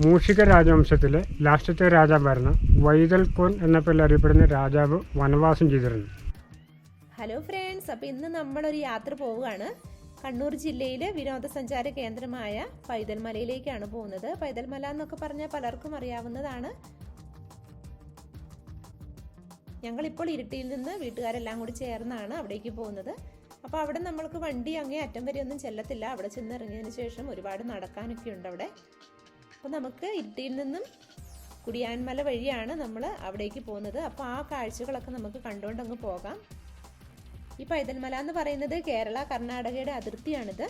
മൂഷിക രാജവംശത്തിലെ ലാസ്റ്റത്തെ രാജാവായിരുന്ന വൈതൽ കോൻ എന്ന പേരിൽ അറിയപ്പെടുന്ന രാജാവ് വനവാസം ചെയ്തിരുന്നു. ഹലോ ഫ്രണ്ട്സ്, അപ്പോൾ ഇന്ന് നമ്മളൊരു യാത്ര പോവുകയാണ്. കണ്ണൂർ ജില്ലയിലെ വിനോദസഞ്ചാര കേന്ദ്രമായ പൈതൽ മലയിലേക്കാണ് പോകുന്നത്. പൈതൽ മല എന്നൊക്കെ പറഞ്ഞാൽ പലർക്കും അറിയാവുന്നതാണ്. ഞങ്ങളിപ്പോൾ ഇരിട്ടിയിൽ നിന്ന് വീട്ടുകാരെല്ലാം കൂടി ചേർന്നാണ് അവിടേക്ക് പോകുന്നത്. അപ്പോൾ അവിടെ നമ്മൾക്ക് വണ്ടി അങ്ങേ അറ്റം വരെ ഒന്നും ചെല്ലത്തില്ല. അവിടെ ചെന്ന് ഇറങ്ങിയതിന് ശേഷം ഒരുപാട് നടക്കാനൊക്കെ ഉണ്ട് അവിടെ. അപ്പോൾ നമുക്ക് ഇരിട്ടിയിൽ നിന്നും കുടിയാൻമല വഴിയാണ് നമ്മൾ അവിടേക്ക് പോകുന്നത്. അപ്പോൾ ആ കാഴ്ചകളൊക്കെ നമുക്ക് കണ്ടുകൊണ്ട് അങ്ങ് പോകാം. ഈ പൈതൽമല എന്ന് പറയുന്നത് കേരള കർണാടകയുടെ അതിർത്തിയാണിത്.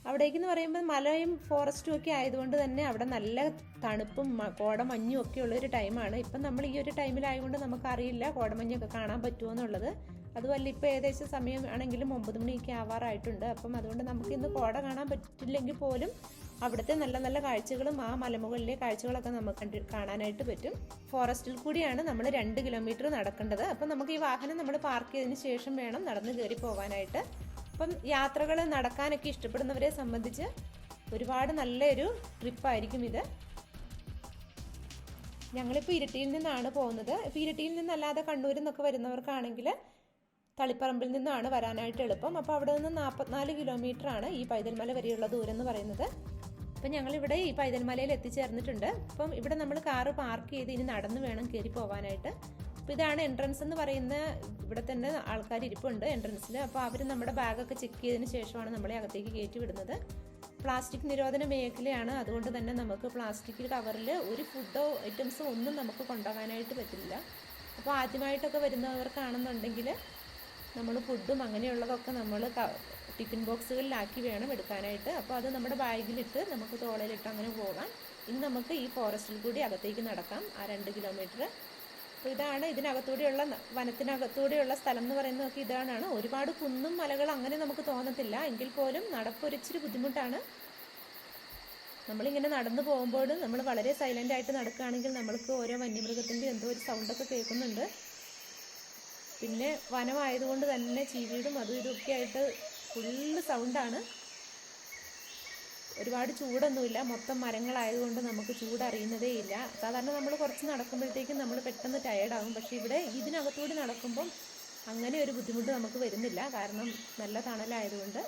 അവിടേക്കെന്ന് പറയുമ്പോൾ മലയും ഫോറസ്റ്റും ഒക്കെ ആയതുകൊണ്ട് തന്നെ അവിടെ നല്ല തണുപ്പും കോടമഞ്ഞും ഒക്കെ ഉള്ളൊരു ടൈമാണ്. ഇപ്പം നമ്മൾ ഈ ഒരു ടൈമിലായതുകൊണ്ട് നമുക്കറിയില്ല കോടമഞ്ഞൊക്കെ കാണാൻ പറ്റുമോ എന്നുള്ളത്. അതുമല്ല ഇപ്പോൾ ഏകദേശം സമയം ആണെങ്കിലും 9 മണിയൊക്കെ ആവാറായിട്ടുണ്ട്. അപ്പം അതുകൊണ്ട് നമുക്ക് ഇന്ന് കോട കാണാൻ പറ്റില്ലെങ്കിൽ പോലും അവിടുത്തെ നല്ല നല്ല കാഴ്ചകളും ആ മലമുകളിലെ കാഴ്ചകളൊക്കെ നമുക്ക് കാണാനായിട്ട് പറ്റും. ഫോറസ്റ്റിൽ കൂടിയാണ് നമ്മൾ 2 കിലോമീറ്റർ നടക്കേണ്ടത്. അപ്പം നമുക്ക് ഈ വാഹനം നമ്മൾ പാർക്ക് ചെയ്തതിന് ശേഷം വേണം നടന്ന് കയറി പോകാനായിട്ട്. അപ്പം യാത്രകൾ നടക്കാനൊക്കെ ഇഷ്ടപ്പെടുന്നവരെ സംബന്ധിച്ച് ഒരുപാട് നല്ലൊരു ട്രിപ്പായിരിക്കും ഇത്. ഞങ്ങളിപ്പോൾ ഇരിട്ടിയിൽ നിന്നാണ് പോകുന്നത്. ഇപ്പോൾ ഇരിട്ടിയിൽ നിന്നല്ലാതെ കണ്ണൂരിൽ നിന്നൊക്കെ വരുന്നവർക്കാണെങ്കിൽ തളിപ്പറമ്പിൽ നിന്നാണ് വരാനായിട്ട് എളുപ്പം. അപ്പോൾ അവിടെ നിന്ന് 44 കിലോമീറ്റർ ആണ് ഈ പൈതൽമല വരെയുള്ള ദൂരം എന്ന് പറയുന്നത്. അപ്പം ഞങ്ങളിവിടെ ഈ പൈതൽമലയിൽ എത്തിച്ചേർന്നിട്ടുണ്ട്. അപ്പം ഇവിടെ നമ്മൾ കാറ് പാർക്ക് ചെയ്ത് ഇനി നടന്ന് വേണം കയറി പോകാനായിട്ട്. അപ്പോൾ ഇതാണ് എൻട്രൻസ് എന്ന് പറയുന്ന, ഇവിടെ തന്നെ ആൾക്കാർ ഇരിപ്പുണ്ട് എൻട്രൻസിൽ. അപ്പോൾ അവർ നമ്മുടെ ബാഗൊക്കെ ചെക്ക് ചെയ്തതിന് ശേഷമാണ് നമ്മളെ അകത്തേക്ക് കയറ്റി വിടുന്നത്. പ്ലാസ്റ്റിക് നിരോധന മേഖലയാണ്, അതുകൊണ്ട് തന്നെ നമുക്ക് പ്ലാസ്റ്റിക് കവറിൽ ഒരു ഫുഡോ ഐറ്റംസോ ഒന്നും നമുക്ക് കൊണ്ടുപോകാനായിട്ട് പറ്റില്ല. അപ്പോൾ ആദ്യമായിട്ടൊക്കെ വരുന്നവർക്കാണെന്നുണ്ടെങ്കിൽ നമ്മൾ ഫുഡും അങ്ങനെയുള്ളതൊക്കെ നമ്മൾ ടിഫിൻ ബോക്സുകളിലാക്കി വേണം എടുക്കാനായിട്ട്. അപ്പോൾ അത് നമ്മുടെ ബാഗിലിട്ട് നമുക്ക് തോളയിലിട്ട് അങ്ങനെ പോകാം. ഇനി നമുക്ക് ഈ ഫോറസ്റ്റിൽ കൂടി അകത്തേക്ക് നടക്കാം, ആ 2 കിലോമീറ്റർ. അപ്പോൾ ഇതാണ് ഇതിനകത്തൂടെയുള്ള വനത്തിനകത്തൂടെയുള്ള സ്ഥലം എന്ന് പറയുന്നതൊക്കെ ഇതാണ്. ഒരുപാട് കുന്നും മലകൾ അങ്ങനെ നമുക്ക് തോന്നത്തില്ല, എങ്കിൽ പോലും നടപ്പൊരിച്ചിരി ബുദ്ധിമുട്ടാണ്. നമ്മളിങ്ങനെ നടന്നു പോകുമ്പോൾ നമ്മൾ വളരെ സൈലൻ്റ് ആയിട്ട് നടക്കുകയാണെങ്കിൽ നമ്മൾക്ക് ഓരോ വന്യമൃഗത്തിൻ്റെ എന്തോ ഒരു സൗണ്ടൊക്കെ കേൾക്കുന്നുണ്ട്. പിന്നെ വനമായതുകൊണ്ട് തന്നെ ചീവീടും അതും ഇതൊക്കെ ആയിട്ട് ഫുള്ള് സൗണ്ടാണ്. ഒരുപാട് ചൂടൊന്നുമില്ല, മൊത്തം മരങ്ങളായതുകൊണ്ട് നമുക്ക് ചൂടറിയുന്നതേ ഇല്ല. സാധാരണ നമ്മൾ കുറച്ച് നടക്കുമ്പോഴത്തേക്കും നമ്മൾ പെട്ടെന്ന് ടയേർഡാകും. പക്ഷേ ഇവിടെ ഇതിനകത്തൂടി നടക്കുമ്പം അങ്ങനെ ഒരു ബുദ്ധിമുട്ട് നമുക്ക് വരുന്നില്ല, കാരണം നല്ല തണലായതുകൊണ്ട്.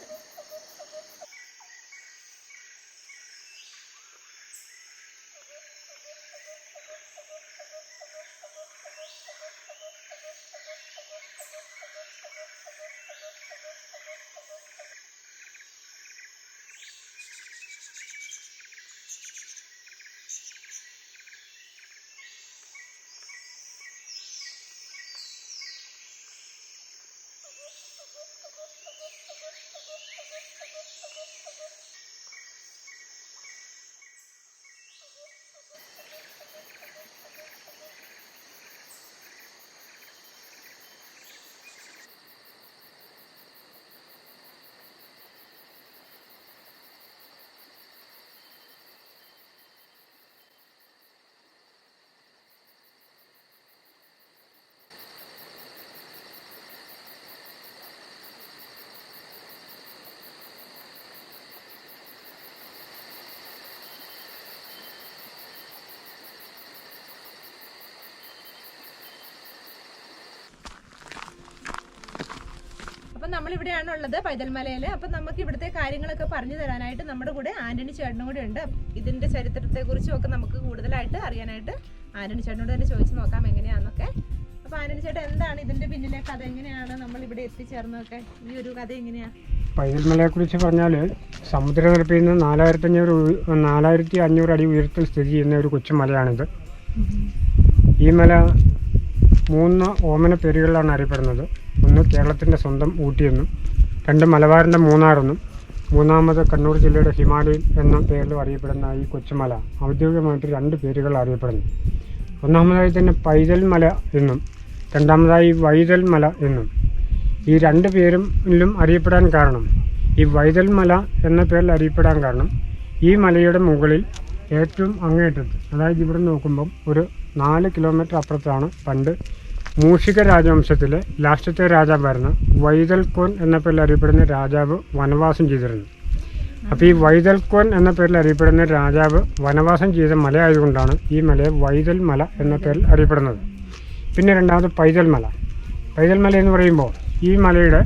അപ്പം നമ്മളിവിടെയാണ് ഉള്ളത് പൈതൽമലയിൽ. അപ്പം നമുക്ക് ഇവിടുത്തെ കാര്യങ്ങളൊക്കെ പറഞ്ഞു തരാനായിട്ട് നമ്മുടെ കൂടെ ആന്റണി ചേട്ടനും കൂടെ ഉണ്ട്. ഇതിൻ്റെ ചരിത്രത്തെക്കുറിച്ചും ഒക്കെ നമുക്ക് കൂടുതലായിട്ട് അറിയാനായിട്ട് ആന്റണി ചേട്ടനോട് തന്നെ ചോദിച്ചു നോക്കാം എങ്ങനെയാണെന്നൊക്കെ. അപ്പോൾ ആന്റണി ചേട്ടൻ, എന്താണ് ഇതിൻ്റെ പിന്നിലെ കഥ? എങ്ങനെയാണ് നമ്മൾ ഇവിടെ എത്തിച്ചേർന്നതൊക്കെ? ഈ ഒരു കഥ എങ്ങനെയാണ്? പൈതൽമലയെക്കുറിച്ച് പറഞ്ഞാൽ സമുദ്രനിരപ്പിൽ നിന്ന് 4500 അടി ഉയരത്തിൽ സ്ഥിതി ചെയ്യുന്ന ഒരു കൊച്ചുമലയാണിത്. ഈ മല 3 ഓമന പേരുകളിലാണ് അറിയപ്പെടുന്നത്. ഒന്ന് കേരളത്തിൻ്റെ സ്വന്തം ഊട്ടിയെന്നും, 2 മലബാറിൻ്റെ മൂന്നാറെന്നും, 3 കണ്ണൂർ ജില്ലയുടെ ഹിമാലയൻ എന്ന പേരിലും അറിയപ്പെടുന്ന ഈ കൊച്ചുമല ഔദ്യോഗികമായിട്ട് 2 പേരുകൾ അറിയപ്പെടുന്നു. ഒന്നാമതായി തന്നെ പൈതൽ മല എന്നും, രണ്ടാമതായി വൈതൽ മല എന്നും. ഈ 2 പേരിലും അറിയപ്പെടാൻ കാരണം, ഈ വൈതൽ മല എന്ന പേരിൽ അറിയപ്പെടാൻ കാരണം, ഈ മലയുടെ മുകളിൽ ഏറ്റവും അങ്ങേറ്റത്ത്, അതായത് ഇവിടെ നോക്കുമ്പം ഒരു 4 കിലോമീറ്റർ അപ്പുറത്താണ് പണ്ട് മൂഷിക രാജവംശത്തിലെ ലാസ്റ്റത്തെ രാജാവായിരുന്ന വൈതൽ കോൻ എന്ന പേരിൽ അറിയപ്പെടുന്ന രാജാവ് വനവാസം ചെയ്തിരുന്നു. അപ്പോൾ ഈ വൈതൽക്കോൻ എന്ന പേരിൽ അറിയപ്പെടുന്ന രാജാവ് വനവാസം ചെയ്ത മലയായതുകൊണ്ടാണ് ഈ മലയെ വൈതൽ മല എന്ന പേരിൽ അറിയപ്പെടുന്നത്. പിന്നെ രണ്ടാമത് പൈതൽ മല. പൈതൽ മല എന്ന് പറയുമ്പോൾ ഈ മലയുടെ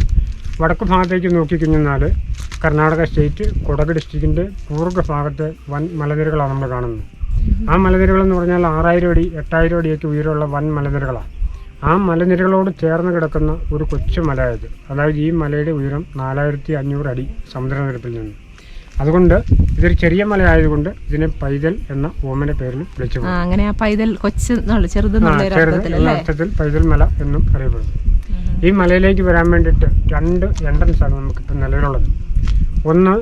വടക്ക് ഭാഗത്തേക്ക് നോക്കിക്കഴിഞ്ഞാൽ കർണാടക സ്റ്റേറ്റ് കൊടക് ഡിസ്ട്രിക്റ്റിൻ്റെ പൂർവ്വ ഭാഗത്തെ വൻ മലനിരകളാണ് നമ്മൾ കാണുന്നത്. ആ മലനിരകളെന്ന് പറഞ്ഞാൽ 6000 അടി 8000 അടിയൊക്കെ ഉയരമുള്ള വൻ മലനിരകളാണ്. ആ മലനിരകളോട് ചേർന്ന് കിടക്കുന്ന ഒരു കൊച്ചു മലയായത്. അതായത് ഈ മലയുടെ ഉയരം 4500 അടി സമുദ്രനിരപ്പിൽ നിന്ന്. അതുകൊണ്ട് ഇതൊരു ചെറിയ മലയായതുകൊണ്ട് ഇതിനെ പൈതൽ എന്ന ഓമന പേരിൽ വിളിച്ചു. അങ്ങനെ ആ പൈതൽ അർത്ഥത്തിൽ പൈതൽ മല എന്നും അറിയപ്പെടുന്നു. ഈ മലയിലേക്ക് വരാൻ വേണ്ടിയിട്ട് 2 എൻട്രൻസ് ആണ് നമുക്കിപ്പോൾ നിലവിലുള്ളത്. ഒന്ന്,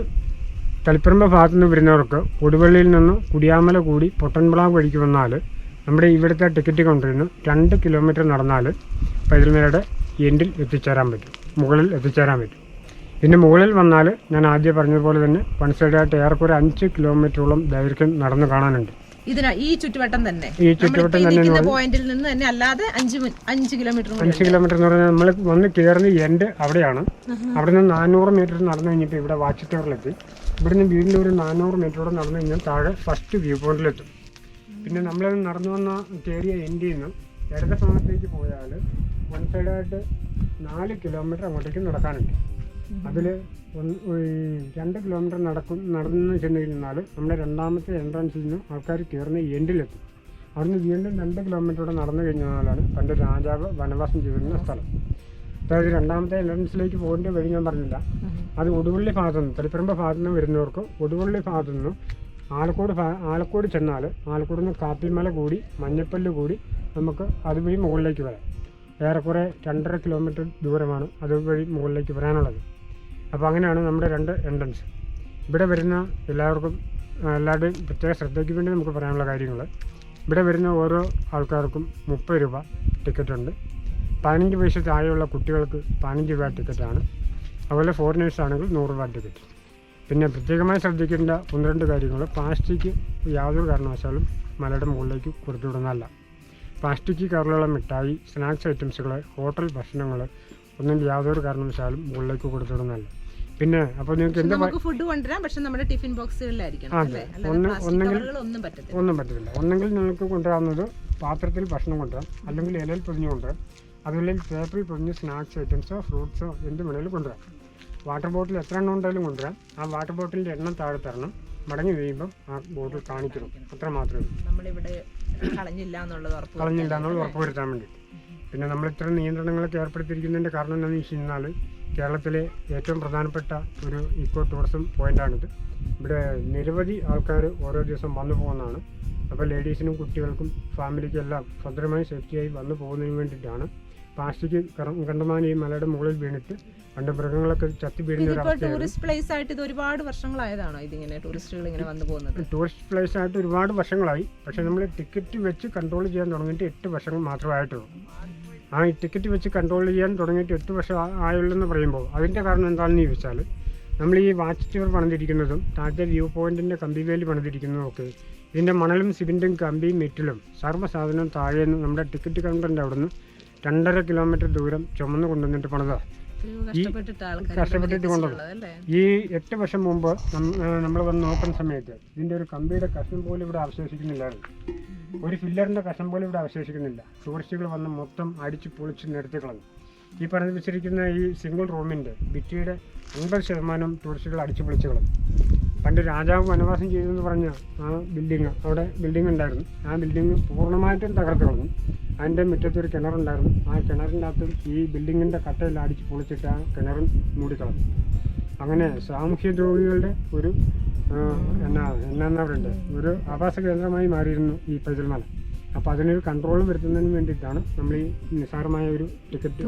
തളിപ്പറമ്പ് ഭാഗത്തു നിന്ന് വരുന്നവർക്ക് കൊടുവള്ളിയിൽ നിന്ന് കുടിയാമല കൂടി പൊട്ടൻപിളാവ് വഴിക്ക് വന്നാൽ നമ്മുടെ ഇവിടുത്തെ ടിക്കറ്റ് കൗണ്ടറിൽ നിന്ന് 2 കിലോമീറ്റർ നടന്നാൽ പൈതൽമലയുടെ എൻഡിൽ എത്തിച്ചേരാൻ പറ്റും, മുകളിൽ എത്തിച്ചേരാൻ പറ്റും. ഇതിൻ്റെ മുകളിൽ വന്നാൽ ഞാൻ ആദ്യം പറഞ്ഞതുപോലെ തന്നെ വൺ സൈഡായിട്ട് ഏറെക്കുറെ 5 കിലോമീറ്ററോളം ദൈർഘ്യം നടന്നു കാണാനാനുണ്ട്. ഈ ചുറ്റുവട്ടം തന്നെ പോയിന്റിൽ നിന്ന് തന്നെ അല്ലാതെ 5 കിലോമീറ്റർ എന്ന് പറഞ്ഞാൽ നമ്മൾ വന്ന് കയറുന്ന എൻഡ് അവിടെയാണ്. അവിടെ നിന്ന് 400 മീറ്റർ നടന്നു കഴിഞ്ഞിട്ട് ഇവിടെ വാച്ച് ടവറിലെത്തി. ഇവിടുന്ന് വീടിൻ്റെ ഒരു 400 മീറ്ററോടെ നടന്നു കഴിഞ്ഞാൽ താഴെ ഫസ്റ്റ് വ്യൂ പോയിന്റിലെത്തും. പിന്നെ നമ്മളത് നടന്നു വന്ന കയറിയ എൻഡിൽ നിന്ന് ഇടത് ഭാഗത്തേക്ക് പോയാൽ വൺ സൈഡായിട്ട് 4 കിലോമീറ്റർ അങ്ങോട്ടേക്ക് നടക്കാനുണ്ട്. അതിൽ 2 കിലോമീറ്റർ നടന്ന് ചെന്ന് കഴിഞ്ഞാൽ നമ്മുടെ രണ്ടാമത്തെ എൻട്രൻസിൽ നിന്ന് ആൾക്കാർ കയറുന്ന എൻഡിലെത്തും. അവിടുന്ന് വീണ്ടും 2 കിലോമീറ്ററോടെ നടന്നു കഴിഞ്ഞാലാണ് പണ്ട് രാജാവ് വനവാസം ചെയ്തിരുന്ന സ്ഥലം. അതായത് രണ്ടാമത്തെ എൻട്രൻസിലേക്ക് പോകേണ്ട വഴി ഞാൻ പറഞ്ഞില്ല. അത് ഒടുവള്ളി ഭാഗത്തുനിന്ന് തളിപ്പറമ്പ് ഭാഗത്തുനിന്ന് വരുന്നവർക്ക് ഒടുവള്ളി ഭാഗത്തുനിന്ന് ആലക്കോട് ചെന്നാൽ ആലക്കോട് നിന്ന് കാപ്പിമല കൂടി മഞ്ഞപ്പല്ല് കൂടി നമുക്ക് അതുവഴി മുകളിലേക്ക് വരാം. ഏറെക്കുറെ 2.5 കിലോമീറ്റർ ദൂരമാണ് അതുവഴി മുകളിലേക്ക് വരാനുള്ളത്. അപ്പോൾ അങ്ങനെയാണ് നമ്മുടെ 2 എൻട്രൻസ്. ഇവിടെ വരുന്ന എല്ലാവരുടെയും പ്രത്യേക ശ്രദ്ധയ്ക്ക് വേണ്ടി നമുക്ക് പറയാനുള്ള കാര്യങ്ങൾ, ഇവിടെ വരുന്ന ഓരോ ആൾക്കാർക്കും 30 രൂപ ടിക്കറ്റുണ്ട്. 15 വയസ്സ് താഴെയുള്ള കുട്ടികൾക്ക് 15 രൂപ ടിക്കറ്റാണ്. അതുപോലെ ഫോറിനേഴ്സ് ആണെങ്കിൽ 100 രൂപ ടിക്കറ്റ്. പിന്നെ പ്രത്യേകമായി ശ്രദ്ധിക്കേണ്ട 1-2 കാര്യങ്ങൾ, പ്ലാസ്റ്റിക് യാതൊരു കാരണവശാലും മലയുടെ മുകളിലേക്ക് കൊടുത്തുവിടുന്നതല്ല. പ്ലാസ്റ്റിക് കവറുള്ള മിഠായി, സ്നാക്സ് ഐറ്റംസുകൾ, ഹോട്ടൽ ഭക്ഷണങ്ങൾ ഒന്നും യാതൊരു കാരണവശാലും മുകളിലേക്ക് കൊടുത്തുവിടുന്നതല്ല. പിന്നെ അപ്പോൾ നിങ്ങൾക്ക് ഫുഡ് കൊണ്ടുവരാം, പക്ഷെ നമ്മുടെ ടിഫിൻ ബോക്സുകളിലായിരിക്കണം. ഒന്നും പറ്റത്തില്ല. ഒന്നെങ്കിൽ നിങ്ങൾക്ക് കൊണ്ടുവരാവുന്നത് പാത്രത്തിൽ ഭക്ഷണം കൊണ്ടുവരാം, അല്ലെങ്കിൽ ഇലയിൽ പൊതിഞ്ഞ് കൊണ്ടുവരാം, അതുപോലെ പേപ്പറിൽ പൊതിഞ്ഞ് സ്നാക്സ് ഐറ്റംസോ ഫ്രൂട്ട്സോ എന്ത് വേണമെങ്കിലും കൊണ്ടുവരാം. വാട്ടർ ബോട്ടിൽ എത്ര എണ്ണം ഉണ്ടായാലും കൊണ്ടുവരാം. ആ വാട്ടർ ബോട്ടിലിൻ്റെ എണ്ണം താഴെ തരണം. മടങ്ങി കഴിയുമ്പം ആ ബോട്ടിൽ കാണിക്കണം. അത്ര മാത്രമേ കളഞ്ഞില്ല എന്നുള്ളത് ഉറപ്പുവരുത്താൻ വേണ്ടി. പിന്നെ നമ്മൾ ഇത്തരം നിയന്ത്രണങ്ങളൊക്കെ ഏർപ്പെടുത്തിയിരിക്കുന്നതിൻ്റെ കാരണം എന്താണെന്ന് വെച്ച് കഴിഞ്ഞാൽ കേരളത്തിലെ ഏറ്റവും പ്രധാനപ്പെട്ട ഒരു ഇക്കോ ടൂറിസം പോയിൻ്റാണിത്. ഇവിടെ നിരവധി ആൾക്കാർ ഓരോ ദിവസം വന്നു പോകുന്നതാണ്. അപ്പോൾ ലേഡീസിനും കുട്ടികൾക്കും ഫാമിലിക്കും എല്ലാം ഭദ്രമായി സേഫ്റ്റിയായി വന്നു പോകുന്നതിന് വേണ്ടിയിട്ടാണ് പ്ലാസ്റ്റിക് കണ്ടമാനം ഈ മലയുടെ മുകളിൽ വീണിട്ട് പണ്ട് മൃഗങ്ങളൊക്കെ ചത്തി വീഴുന്ന ഒരു അവസ്ഥയാണ്. ടൂറിസ്റ്റ് പ്ലേസ് ആയിട്ട് ഇത് ഒരുപാട് വർഷങ്ങളായതാണോ ഇതിങ്ങനെ ടൂറിസ്റ്റുകൾ ഇങ്ങനെ വന്നു പോകുന്നത്? ടൂറിസ്റ്റ് പ്ലേസ് ആയിട്ട് ഒരുപാട് വർഷങ്ങളായി. പക്ഷേ നമ്മൾ ടിക്കറ്റ് വെച്ച് കൺട്രോൾ ചെയ്യാൻ തുടങ്ങിയിട്ട് 8 വർഷങ്ങൾ മാത്രമേ ആയിട്ടുള്ളൂ. ആ ടിക്കറ്റ് വെച്ച് കൺട്രോൾ ചെയ്യാൻ തുടങ്ങിയിട്ട് 8 വർഷം ആയുള്ളെന്ന് പറയുമ്പോൾ അതിൻ്റെ കാരണം എന്താണെന്ന് ചോദിച്ചാൽ, നമ്മൾ ഈ വാച്ച് ടവർ പണിതിരിക്കുന്നതും താഴത്തെ വ്യൂ പോയിൻറ്റിൻ്റെ കമ്പിവേലി പണിതിരിക്കുന്നതും ഒക്കെ ഇതിൻ്റെ മണലും സിമെൻറ്റും കമ്പിയും മെറ്റിലും സർവ്വസാധനവും താഴെ നിന്ന് നമ്മുടെ ടിക്കറ്റ് കൗണ്ടറിൻ്റെ അവിടെ നിന്ന് 2.5 കിലോമീറ്റർ ദൂരം ചുമന്ന് കൊണ്ടുവന്നിട്ട് പണിതാണ്. കഷ്ടപ്പെട്ടിട്ട് കൊണ്ടുവന്നത്. ഈ 8 വർഷം മുമ്പ് നമ്മൾ വന്ന് നോക്കുന്ന സമയത്ത് ഇതിൻ്റെ ഒരു കമ്പിയുടെ കഷ്ണം പോലും ഇവിടെ അവശേഷിക്കുന്നില്ലായിരുന്നു. ഒരു ഫില്ലറിൻ്റെ കഷ്ണം പോലും ഇവിടെ അവശേഷിക്കുന്നില്ല. ടൂറിസ്റ്റുകൾ വന്ന് മൊത്തം അടിച്ച് പൊളിച്ച് നിരത്തി കളഞ്ഞു. ഈ പറഞ്ഞു വെച്ചിരിക്കുന്ന ഈ സിംഗിൾ റൂമിൻ്റെ ഭിത്തിയുടെ 50% ടൂറിസ്റ്റുകൾ അടിച്ചു പൊളിച്ച് കളഞ്ഞു. പണ്ട് രാജാവ് വനവാസം ചെയ്തെന്ന് പറഞ്ഞ ആ ബിൽഡിങ്, അവിടെ ബിൽഡിംഗ് ഉണ്ടായിരുന്നു. ആ ബിൽഡിങ് പൂർണ്ണമായിട്ടും തകർത്ത് കളഞ്ഞു. അതിൻ്റെ മുറ്റത്തൊരു കിണറുണ്ടായിരുന്നു. ആ കിണറിൻ്റെ അകത്തും ഈ ബിൽഡിങ്ങിൻ്റെ കട്ടയെല്ലാം അടിച്ച് പൊളിച്ചിട്ട് ആ കിണറും മൂടിക്കളഞ്ഞു. അങ്ങനെ സാമൂഹ്യ ദ്രോഹികളുടെ ഒരു എന്നാ പറയണ്ടേ, ഒരു ആവാസ കേന്ദ്രമായി മാറിയിരുന്നു ഈ പൈതൽമല. അപ്പോൾ അതിനൊരു കൺട്രോൾ വരുത്തുന്നതിന് വേണ്ടിയിട്ടാണ് നമ്മൾ ഈ നിസ്സാരമായ ഒരു ടിക്കറ്റ്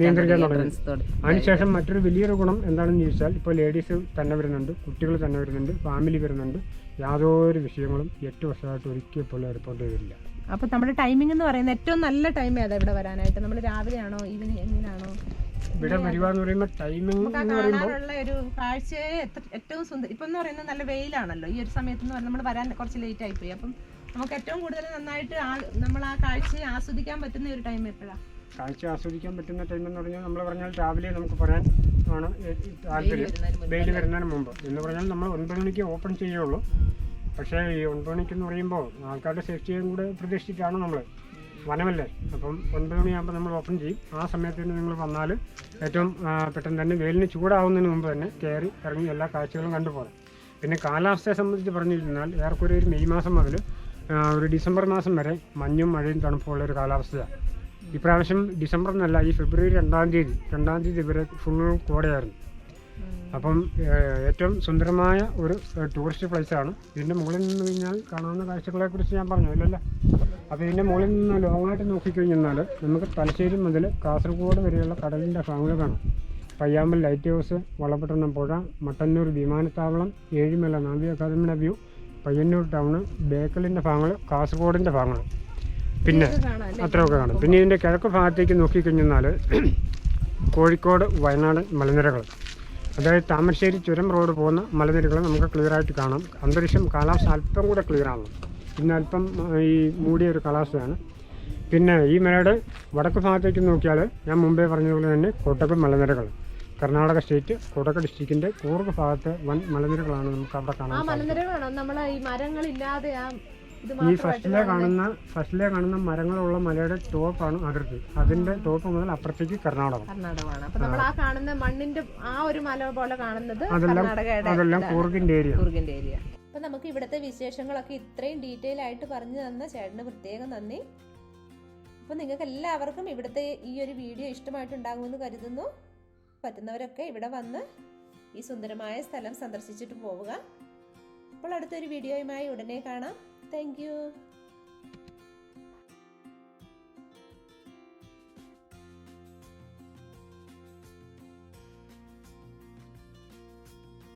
നിയന്ത്രിക്കാൻ തുടങ്ങുന്നത്. അതിനുശേഷം മറ്റൊരു വലിയൊരു ഗുണം എന്താണെന്ന് ചോദിച്ചാൽ, ഇപ്പോൾ ലേഡീസ് തന്നെ വരുന്നുണ്ട്, കുട്ടികൾ തന്നെ വരുന്നുണ്ട്, ഫാമിലി വരുന്നുണ്ട്. യാതൊരു വിഷയങ്ങളും 8 വർഷമായിട്ട് ഒരിക്കൽ പോലും റിപ്പോർട്ട് ചെയ്തിട്ടില്ല. അപ്പോൾ നമ്മുടെ ടൈമിംഗ് എന്ന് പറയുന്നത് ഏറ്റവും നല്ല ടൈം ഏതാ ഇവിടെ വരാനായിട്ട്? നമ്മൾ രാവിലെയാണോ ഈവനിങ്ങിനാണോ ഇവിടെ വരുവാന്ന് പറയുമ്പോൾ ടൈമിംഗ് കാണാനുള്ള ഒരു കാഴ്ചയെ ഏറ്റവും സുന്ദരം ഇപ്പം എന്ന് പറയുന്നത് നല്ല വെയിലാണല്ലോ ഈ ഒരു സമയത്ത് എന്ന് പറഞ്ഞാൽ നമ്മൾ വരാൻ കുറച്ച് ലേറ്റ് ആയിപ്പോയി. അപ്പം നമുക്ക് ഏറ്റവും കൂടുതൽ നന്നായിട്ട് നമ്മൾ ആ കാഴ്ചയെ ആസ്വദിക്കാൻ പറ്റുന്ന ഒരു ടൈം എപ്പോഴാണ്? കാഴ്ച ആസ്വദിക്കാൻ പറ്റുന്ന ടൈം എന്ന് പറഞ്ഞാൽ നമ്മൾ പറഞ്ഞാൽ രാവിലെ നമുക്ക് പറയാൻ ആണ് താല്പര്യം, വെയിൽ വരുന്നതിന് മുമ്പ് എന്ന് പറഞ്ഞാൽ നമ്മൾ 9 മണിക്ക് ഓപ്പൺ ചെയ്യുള്ളൂ. പക്ഷേ ഈ 9 മണിക്കെന്ന് പറയുമ്പോൾ ആൾക്കാരുടെ സേഫ്റ്റിയും കൂടെ പ്രതീക്ഷിച്ചിട്ടാണ് നമ്മൾ, വനമല്ലേ, അപ്പം 9 മണിയാകുമ്പോൾ നമ്മൾ ഓപ്പൺ ചെയ്യും. ആ സമയത്തിന് നിങ്ങൾ വന്നാൽ ഏറ്റവും പെട്ടെന്ന് തന്നെ വെയിലിന് ചൂടാവുന്നതിന് മുമ്പ് തന്നെ കയറി ഇറങ്ങി എല്ലാ കാഴ്ചകളും കണ്ടുപോകാം. പിന്നെ കാലാവസ്ഥയെ സംബന്ധിച്ച് പറഞ്ഞിരുന്നാൽ ഏറെക്കുറെ ഒരു മെയ് മാസം മുതൽ ഒരു ഡിസംബർ മാസം വരെ മഞ്ഞും മഴയും തണുപ്പുള്ളൊരു കാലാവസ്ഥയാണ്. ഇപ്രാവശ്യം ഡിസംബർ എന്നല്ല, ഈ ഫെബ്രുവരി 2 തീയതി വരെ ഫുൾ കോടയായിരുന്നു. അപ്പം ഏറ്റവും സുന്ദരമായ ഒരു ടൂറിസ്റ്റ് പ്ലേസാണ്. ഇതിൻ്റെ മുകളിൽ നിന്ന് കഴിഞ്ഞാൽ കാണാവുന്ന കാഴ്ചകളെക്കുറിച്ച് ഞാൻ പറഞ്ഞു ഇല്ലല്ലോ. അപ്പോൾ ഇതിൻ്റെ മുകളിൽ നിന്ന് ലോങ്ങായിട്ട് നോക്കിക്കഴിഞ്ഞാൽ നമുക്ക് തലശ്ശേരി മുതൽ കാസർഗോഡ് വരെയുള്ള കടലിൻ്റെ ഭാഗങ്ങൾ കാണാം. പയ്യാമ്പൽ ലൈറ്റ് ഹൗസ്, വളപട്ടണം പുഴ, മട്ടന്നൂർ വിമാനത്താവളം, ഏഴിമല നാവിക അക്കാദമിയുടെ വ്യൂ, പയ്യന്നൂർ ടൗണ്, ബേക്കലിൻ്റെ ഭാഗങ്ങൾ, കാസർഗോഡിൻ്റെ ഭാഗങ്ങൾ, പിന്നെ അത്രയൊക്കെ കാണും. പിന്നെ ഇതിൻ്റെ കിഴക്ക് ഭാഗത്തേക്ക് നോക്കിക്കഴിഞ്ഞാൽ കോഴിക്കോട് വയനാട് മലനിരകൾ, അതായത് താമരശ്ശേരി ചുരം റോഡ് പോകുന്ന മലനിരകൾ നമുക്ക് ക്ലിയറായിട്ട് കാണാം. അന്തരീക്ഷം കാലാവസ്ഥ അല്പം കൂടെ ക്ലിയറാണ്. ഇന്ന് അല്പം ഈ മൂടിയ ഒരു കാലാവസ്ഥയാണ്. പിന്നെ ഈ മലയുടെ വടക്ക് ഭാഗത്തേക്ക് നോക്കിയാൽ ഞാൻ മുമ്പേ പറഞ്ഞതുപോലെ തന്നെ കോട്ടക്കൽ മലനിരകൾ, കർണാടക സ്റ്റേറ്റ് കോട്ടക്കൽ ഡിസ്ട്രിക്റ്റിൻ്റെ കൂർഗ് ഭാഗത്ത് വൻ മലനിരകളാണ് നമുക്ക് അവിടെ കാണാൻ ഈ ഫസ്റ്റിലെ കാണുന്ന മരങ്ങളുള്ള മലയുടെ ടോപ്പാണ് അതിർത്തി. അതിന്റെ ടോപ്പ് മുതൽ അപ്പുറത്തേക്ക് കർണാടകമാണ്. അപ്പൊ നമ്മൾ ആ കാണുന്ന മണ്ണിന്റെ ആ ഒരു മല പോലെ കാണുന്നത് അതെല്ലാം കൂർഗിന്റെ ഏരിയ. അപ്പൊ നമുക്ക് ഇവിടുത്തെ വിശേഷങ്ങളൊക്കെ ഇത്രയും ഡീറ്റെയിൽ ആയിട്ട് പറഞ്ഞു തന്ന ചേട്ടന് പ്രത്യേകം നന്ദി. അപ്പൊ നിങ്ങൾക്ക് എല്ലാവർക്കും ഇവിടുത്തെ ഈ ഒരു വീഡിയോ ഇഷ്ടമായിട്ടുണ്ടാകുമെന്ന് കരുതുന്നു. പറ്റുന്നവരൊക്കെ ഇവിടെ വന്ന് ഈ സുന്ദരമായ സ്ഥലം സന്ദർശിച്ചിട്ട് പോവുക. അപ്പോൾ അടുത്തൊരു വീഡിയോയുമായി ഉടനെ കാണാം. Thank you.